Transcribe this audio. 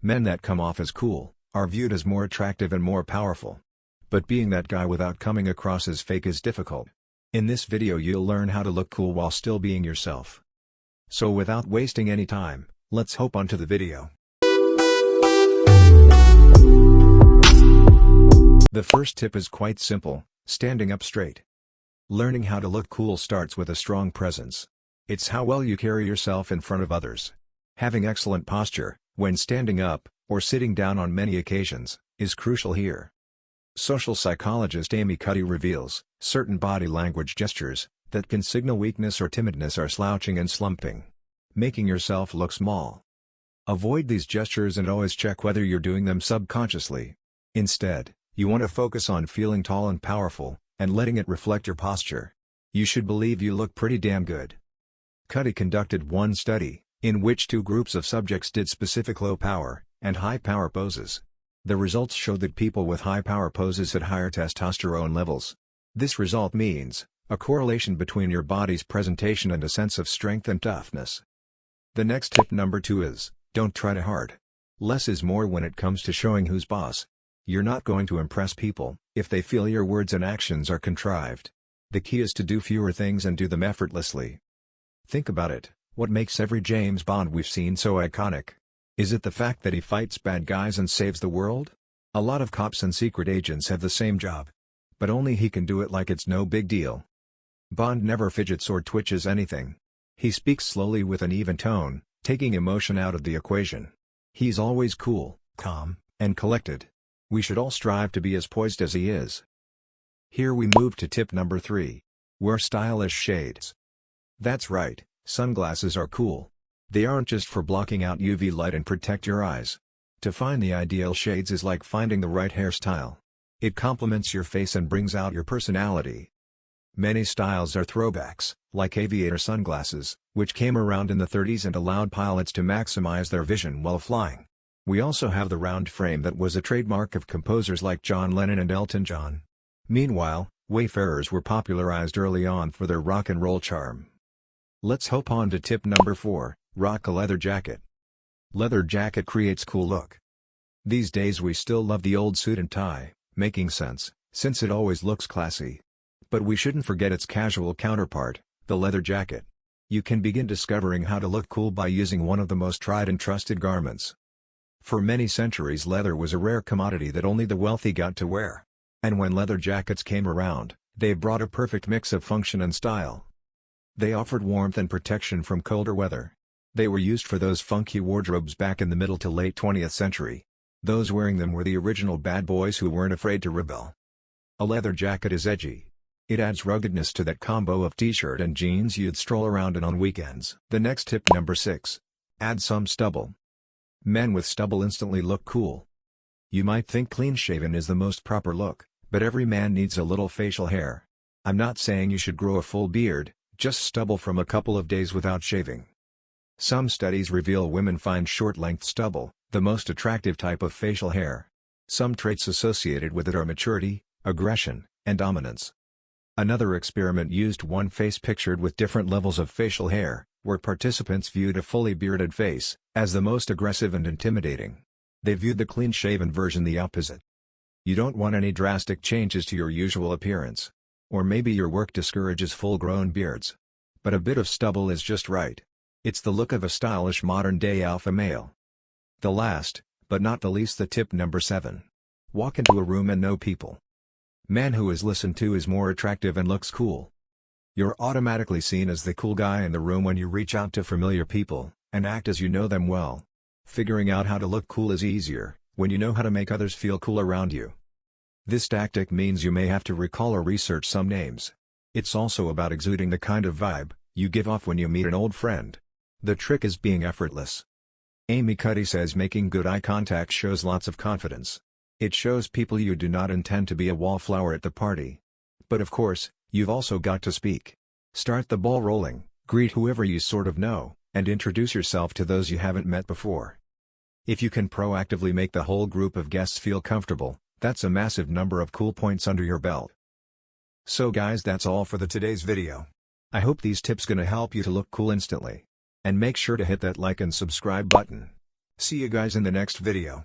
Men that come off as cool are viewed as more attractive and more powerful. But being that guy without coming across as fake is difficult. In this video you'll learn how to look cool while still being yourself. So without wasting any time, let's hop onto the video. The first tip is quite simple: standing up straight. Learning how to look cool starts with a strong presence. It's how well you carry yourself in front of others. Having excellent posture, when standing up, or sitting down on many occasions, is crucial here. Social psychologist Amy Cuddy reveals, certain body language gestures that can signal weakness or timidness are slouching and slumping, making yourself look small. Avoid these gestures and always check whether you're doing them subconsciously. Instead, you want to focus on feeling tall and powerful, and letting it reflect your posture. You should believe you look pretty damn good. Cuddy conducted one study, in which two groups of subjects did specific low-power and high-power poses. The results showed that people with high-power poses had higher testosterone levels. This result means a correlation between your body's presentation and a sense of strength and toughness. The next tip, number 2, is, don't try too hard. Less is more when it comes to showing who's boss. You're not going to impress people if they feel your words and actions are contrived. The key is to do fewer things and do them effortlessly. Think about it. What makes every James Bond we've seen so iconic? Is it the fact that he fights bad guys and saves the world? A lot of cops and secret agents have the same job. But only he can do it like it's no big deal. Bond never fidgets or twitches anything. He speaks slowly with an even tone, taking emotion out of the equation. He's always cool, calm, and collected. We should all strive to be as poised as he is. Here we move to tip number 3. Wear stylish shades. That's right, sunglasses are cool. They aren't just for blocking out UV light and protect your eyes. To find the ideal shades is like finding the right hairstyle. It complements your face and brings out your personality. Many styles are throwbacks, like aviator sunglasses, which came around in the 30s and allowed pilots to maximize their vision while flying. We also have the round frame that was a trademark of composers like John Lennon and Elton John. Meanwhile, Wayfarers were popularized early on for their rock and roll charm. Let's hop on to tip number 4, rock a leather jacket. Leather jacket creates cool look. These days we still love the old suit and tie, making sense, since it always looks classy. But we shouldn't forget its casual counterpart, the leather jacket. You can begin discovering how to look cool by using one of the most tried and trusted garments. For many centuries leather was a rare commodity that only the wealthy got to wear. And when leather jackets came around, they brought a perfect mix of function and style. They offered warmth and protection from colder weather. They were used for those funky wardrobes back in the middle to late 20th century. Those wearing them were the original bad boys who weren't afraid to rebel. A leather jacket is edgy. It adds ruggedness to that combo of t-shirt and jeans you'd stroll around in on weekends. The next tip, number 6. Add some stubble. Men with stubble instantly look cool. You might think clean-shaven is the most proper look, but every man needs a little facial hair. I'm not saying you should grow a full beard, just stubble from a couple of days without shaving. Some studies reveal women find short-length stubble the most attractive type of facial hair. Some traits associated with it are maturity, aggression, and dominance. Another experiment used one face pictured with different levels of facial hair, where participants viewed a fully bearded face as the most aggressive and intimidating. They viewed the clean-shaven version the opposite. You don't want any drastic changes to your usual appearance. Or maybe your work discourages full-grown beards. But a bit of stubble is just right. It's the look of a stylish modern-day alpha male. The last, but not the least, the tip number 7. Walk into a room and know people. Man who is listened to is more attractive and looks cool. You're automatically seen as the cool guy in the room when you reach out to familiar people and act as you know them well. Figuring out how to look cool is easier when you know how to make others feel cool around you. This tactic means you may have to recall or research some names. It's also about exuding the kind of vibe you give off when you meet an old friend. The trick is being effortless. Amy Cuddy says making good eye contact shows lots of confidence. It shows people you do not intend to be a wallflower at the party. But of course, you've also got to speak. Start the ball rolling, greet whoever you sort of know, and introduce yourself to those you haven't met before. If you can proactively make the whole group of guests feel comfortable, that's a massive number of cool points under your belt. So guys, that's all for today's video. I hope these tips gonna help you to look cool instantly. And make sure to hit that like and subscribe button. See you guys in the next video.